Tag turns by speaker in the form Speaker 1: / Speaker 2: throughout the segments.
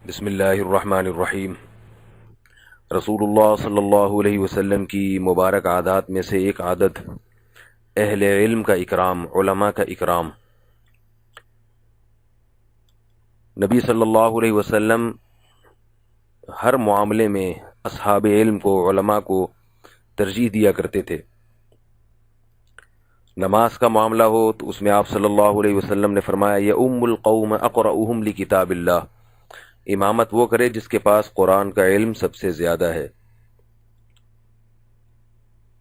Speaker 1: بسم اللہ الرحمن الرحیم۔ رسول اللہ صلی اللہ علیہ وسلم کی مبارک عادات میں سے ایک عادت اہل علم کا اکرام، علماء کا اکرام۔ نبی صلی اللہ علیہ وسلم ہر معاملے میں اصحاب علم کو، علماء کو ترجیح دیا کرتے تھے۔ نماز کا معاملہ ہو تو اس میں آپ صلی اللہ علیہ وسلم نے فرمایا یؤم القوم اقرؤہم لکتاب اللہ، امامت وہ کرے جس کے پاس قرآن کا علم سب سے زیادہ ہے۔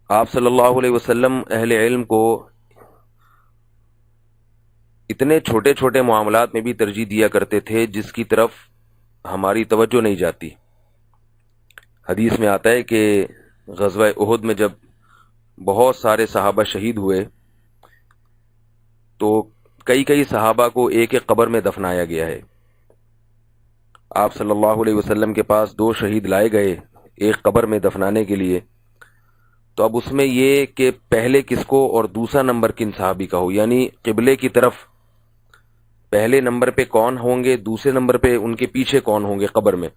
Speaker 1: آپ صلی اللہ علیہ وسلم اہل علم کو اتنے چھوٹے چھوٹے معاملات میں بھی ترجیح دیا کرتے تھے جس کی طرف ہماری توجہ نہیں جاتی۔ حدیث میں آتا ہے کہ غزوہ احد میں جب بہت سارے صحابہ شہید ہوئے تو کئی صحابہ کو ایک ایک قبر میں دفنایا گیا ہے۔ آپ صلی اللہ علیہ وسلم کے پاس 2 شہید لائے گئے ایک قبر میں دفنانے کے لیے، تو اب اس میں یہ کہ پہلے کس کو اور دوسرا نمبر کن صحابی کا ہو، یعنی قبلے کی طرف پہلے نمبر پہ کون ہوں گے، دوسرے نمبر پہ ان کے پیچھے کون ہوں گے قبر میں۔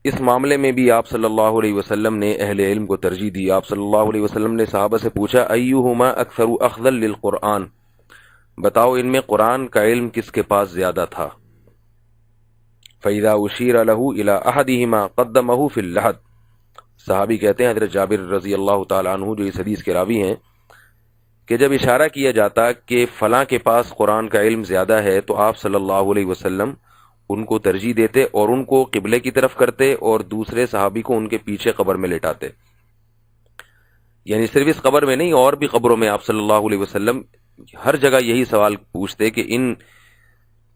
Speaker 1: اس معاملے میں بھی آپ صلی اللہ علیہ وسلم نے اہل علم کو ترجیح دی۔ آپ صلی اللہ علیہ وسلم نے صحابہ سے پوچھا ایہما اکثر اخذا للقرآن، بتاؤ ان میں قرآن کا علم کس کے پاس زیادہ تھا۔ فَإِذَا أُشِيرَ لَهُ إِلَىٰ أَحَدِهِمَا قَدَّمَهُ فِي اللَّحْدِ، صحابی کہتے ہیں حضرت جابر رضی اللہ تعالیٰ عنہ جو اس حدیث کے راوی ہیں کہ جب اشارہ کیا جاتا کہ فلاں کے پاس قرآن کا علم زیادہ ہے تو آپ صلی اللہ علیہ وسلم ان کو ترجیح دیتے اور ان کو قبلے کی طرف کرتے اور دوسرے صحابی کو ان کے پیچھے قبر میں لٹاتے۔ یعنی صرف اس قبر میں نہیں اور بھی قبروں میں آپ صلی اللہ علیہ وسلم ہر جگہ یہی سوال پوچھتے کہ ان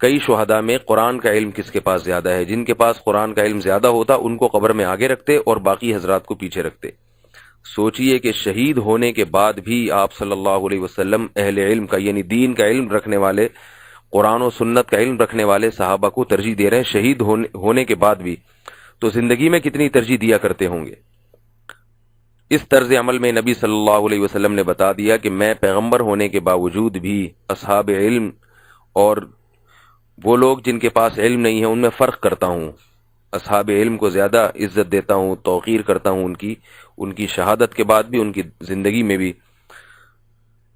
Speaker 1: کئی شہداء میں قرآن کا علم کس کے پاس زیادہ ہے۔ جن کے پاس قرآن کا علم زیادہ ہوتا ان کو قبر میں آگے رکھتے اور باقی حضرات کو پیچھے رکھتے۔ سوچئے کہ شہید ہونے کے بعد بھی آپ صلی اللہ علیہ وسلم اہل علم کا یعنی دین کا علم رکھنے والے، قرآن و سنت کا علم رکھنے والے صحابہ کو ترجیح دے رہے ہیں شہید ہونے کے بعد بھی، تو زندگی میں کتنی ترجیح دیا کرتے ہوں گے۔ اس طرز عمل میں نبی صلی اللہ علیہ وسلم نے بتا دیا کہ میں پیغمبر ہونے کے باوجود بھی اصحاب علم اور وہ لوگ جن کے پاس علم نہیں ہے ان میں فرق کرتا ہوں، اصحاب علم کو زیادہ عزت دیتا ہوں، توقیر کرتا ہوں ان کی شہادت کے بعد بھی، ان کی زندگی میں بھی۔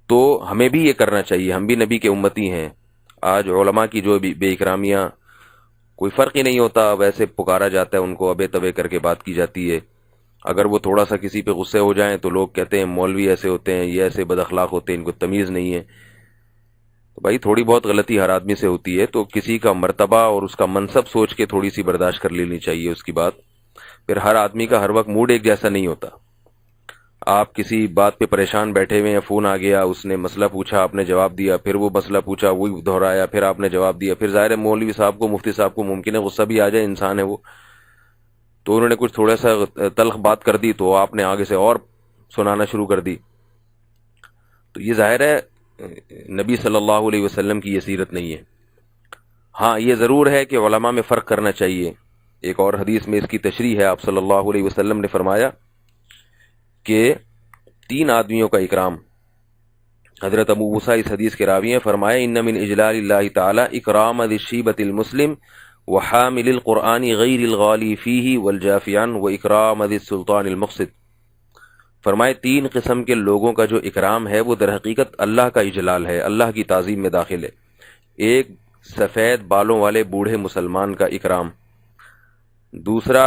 Speaker 1: تو ہمیں بھی یہ کرنا چاہیے، ہم بھی نبی کے امتی ہیں۔ آج علماء کی جو بے اکرامیاں، کوئی فرق ہی نہیں ہوتا، ویسے پکارا جاتا ہے ان کو، ابے تبے کر کے بات کی جاتی ہے۔ اگر وہ تھوڑا سا کسی پہ غصے ہو جائیں تو لوگ کہتے ہیں مولوی ایسے ہوتے ہیں، یہ ایسے بد اخلاق ہوتے ہیں، ان کو تمیز نہیں ہے۔ تو بھائی تھوڑی بہت غلطی ہر آدمی سے ہوتی ہے، تو کسی کا مرتبہ اور اس کا منصب سوچ کے تھوڑی سی برداشت کر لینی چاہیے اس کی بات۔ پھر ہر آدمی کا ہر وقت موڈ ایک جیسا نہیں ہوتا۔ آپ کسی بات پہ پریشان بیٹھے ہوئے ہیں، فون آ گیا، اس نے مسئلہ پوچھا، آپ نے جواب دیا، پھر وہ مسئلہ پوچھا، وہی دہرایا، پھر آپ نے جواب دیا، پھر ظاہر ہے مولوی صاحب کو، مفتی صاحب کو ممکن ہے غصہ بھی آ جائے، انسان ہے وہ، تو انہوں نے کچھ تھوڑا سا تلخ بات کر دی تو آپ نے آگے سے اور سنانا شروع کر دی۔ تو یہ ظاہر ہے نبی صلی اللہ علیہ وسلم کی یہ سیرت نہیں ہے۔ ہاں یہ ضرور ہے کہ علماء میں فرق کرنا چاہیے۔ ایک اور حدیث میں اس کی تشریح ہے، آپ صلی اللہ علیہ وسلم نے فرمایا کہ 3 آدمیوں کا اکرام، حضرت ابو موسیٰ اس حدیث کے راوی ہیں، فرمایا ان من اجلال اللہ تعالی اکرام ذی الشیبۃ المسلم وحامل القرآن غیر الغالی فیہ والجافی عنہ واکرام ذی السلطان المقسط۔ فرمائے 3 قسم کے لوگوں کا جو اکرام ہے وہ در حقیقت اللہ کا اجلال ہے، اللہ کی تعظیم میں داخل ہے۔ ایک سفید بالوں والے بوڑھے مسلمان کا اکرام، دوسرا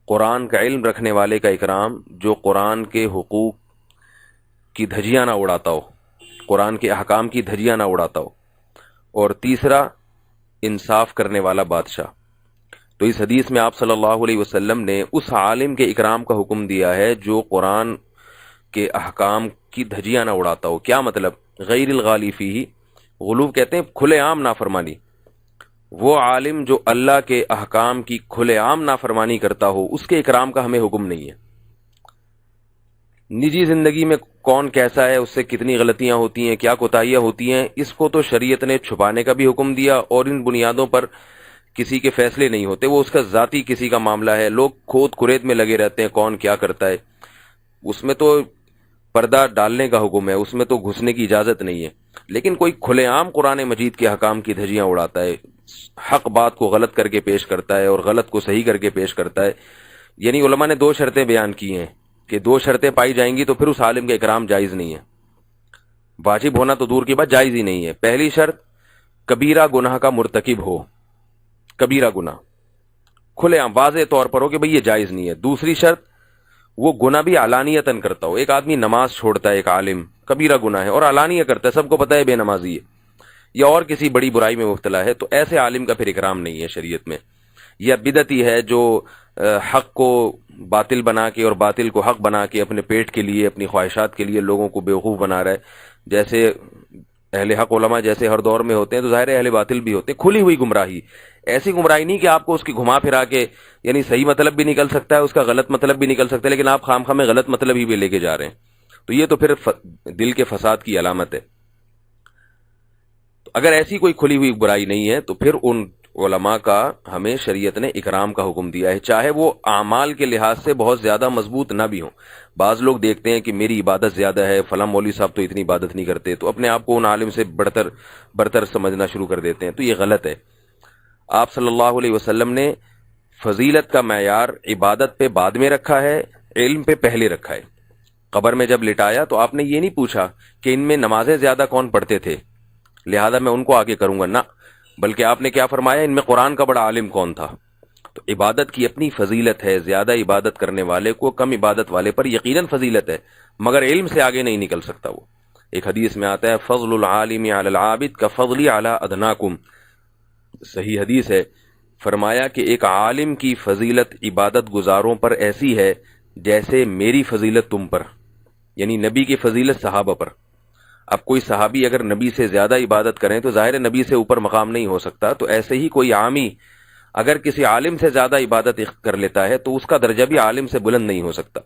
Speaker 1: قرآن کا علم رکھنے والے کا اکرام جو قرآن کے حقوق کی دھجیاں نہ اڑاتا ہو، قرآن کے احکام کی دھجیاں نہ اڑاتا ہو، اور تیسرا انصاف کرنے والا بادشاہ۔ تو اس حدیث میں آپ صلی اللہ علیہ وسلم نے اس عالم کے اکرام کا حکم دیا ہے جو قرآن کے احکام کی دھجیاں نہ اڑاتا ہو۔ کیا مطلب؟ غیر الغالی فیہ، غلو کہتے ہیں کھلے عام نافرمانی۔ وہ عالم جو اللہ کے احکام کی کھلے عام نافرمانی کرتا ہو اس کے اکرام کا ہمیں حکم نہیں ہے۔ نجی زندگی میں کون کیسا ہے، اس سے کتنی غلطیاں ہوتی ہیں، کیا کوتاہیاں ہوتی ہیں، اس کو تو شریعت نے چھپانے کا بھی حکم دیا، اور ان بنیادوں پر کسی کے فیصلے نہیں ہوتے، وہ اس کا ذاتی کسی کا معاملہ ہے۔ لوگ کھود کرید میں لگے رہتے ہیں کون کیا کرتا ہے، اس میں تو پردہ ڈالنے کا حکم ہے، اس میں تو گھسنے کی اجازت نہیں ہے۔ لیکن کوئی کھلے عام قرآن مجید کے حکام کی دھجیاں اڑاتا ہے، حق بات کو غلط کر کے پیش کرتا ہے اور غلط کو صحیح کر کے پیش کرتا ہے. یعنی علماء نے 2 شرطیں بیان کی ہیں کہ 2 شرطیں پائی جائیں گی تو پھر اس عالم کا اکرام جائز نہیں ہے. واجب ہونا تو دور کی بات، جائز ہی نہیں ہے. پہلی شرط کبیرہ گناہ کا مرتکب ہو، کبیرہ گناہ کھلے عام واضح طور پر ہو کہ بھئی یہ جائز نہیں ہے. دوسری شرط وہ گناہ بھی علانیتاً کرتا ہو. ایک آدمی نماز چھوڑتا ہے، ایک عالم کبیرہ گناہ ہے اور علانیہ کرتا ہے، سب کو پتہ ہے بے نمازی ہے یا اور کسی بڑی برائی میں مبتلا ہے، تو ایسے عالم کا پھر اکرام نہیں ہے شریعت میں. یا بدعتی ہے جو حق کو باطل بنا کے اور باطل کو حق بنا کے اپنے پیٹ کے لیے، اپنی خواہشات کے لیے لوگوں کو بیوقوف بنا رہا ہے. جیسے اہل حق علماء جیسے ہر دور میں ہوتے ہیں تو ظاہر ہے اہل باطل بھی ہوتے ہیں. کھلی ہوئی گمراہی، ایسی گمراہی نہیں کہ آپ کو اس کی گھما پھرا کے، یعنی صحیح مطلب بھی نکل سکتا ہے، اس کا غلط مطلب بھی نکل سکتا ہے، لیکن آپ خام خواہ میں غلط مطلب ہی بھی لے کے جا رہے ہیں، تو یہ تو پھر دل کے فساد کی علامت ہے. اگر ایسی کوئی کھلی ہوئی برائی نہیں ہے تو پھر ان علماء کا ہمیں شریعت نے اکرام کا حکم دیا ہے، چاہے وہ اعمال کے لحاظ سے بہت زیادہ مضبوط نہ بھی ہوں. بعض لوگ دیکھتے ہیں کہ میری عبادت زیادہ ہے، فلاں مولوی صاحب تو اتنی عبادت نہیں کرتے، تو اپنے آپ کو ان عالم سے برتر سمجھنا شروع کر دیتے ہیں، تو یہ غلط ہے. آپ صلی اللہ علیہ وسلم نے فضیلت کا معیار عبادت پہ بعد میں رکھا ہے، علم پہ پہلے رکھا ہے. قبر میں جب لٹایا تو آپ نے یہ نہیں پوچھا کہ ان میں نمازیں زیادہ کون پڑھتے تھے لہذا میں ان کو آگے کروں گا، نہ، بلکہ آپ نے کیا فرمایا، ان میں قرآن کا بڑا عالم کون تھا. تو عبادت کی اپنی فضیلت ہے، زیادہ عبادت کرنے والے کو کم عبادت والے پر یقیناً فضیلت ہے، مگر علم سے آگے نہیں نکل سکتا وہ. ایک حدیث میں آتا ہے فضل العالم علی العابد کا فضلی علی ادناکم، صحیح حدیث ہے. فرمایا کہ ایک عالم کی فضیلت عبادت گزاروں پر ایسی ہے جیسے میری فضیلت تم پر، یعنی نبی کی فضیلت صحابہ پر. اب کوئی صحابی اگر نبی سے زیادہ عبادت کریں تو ظاہر نبی سے اوپر مقام نہیں ہو سکتا، تو ایسے ہی کوئی عامی اگر کسی عالم سے زیادہ عبادت کر لیتا ہے تو اس کا درجہ بھی عالم سے بلند نہیں ہو سکتا.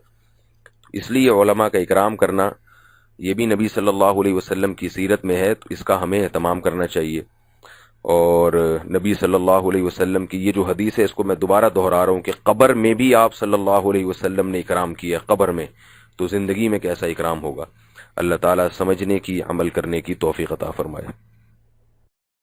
Speaker 1: اس لیے علماء کا اکرام کرنا یہ بھی نبی صلی اللہ علیہ وسلم کی سیرت میں ہے، تو اس کا ہمیں اہتمام کرنا چاہیے. اور نبی صلی اللہ علیہ وسلم کی یہ جو حدیث ہے اس کو میں دوبارہ دہرا رہا ہوں کہ قبر میں بھی آپ صلی اللہ علیہ وسلم نے اکرام کیا، قبر میں، تو زندگی میں کیسا اکرام ہوگا. اللہ تعالیٰ سمجھنے کی، عمل کرنے کی توفیق عطا فرمائے.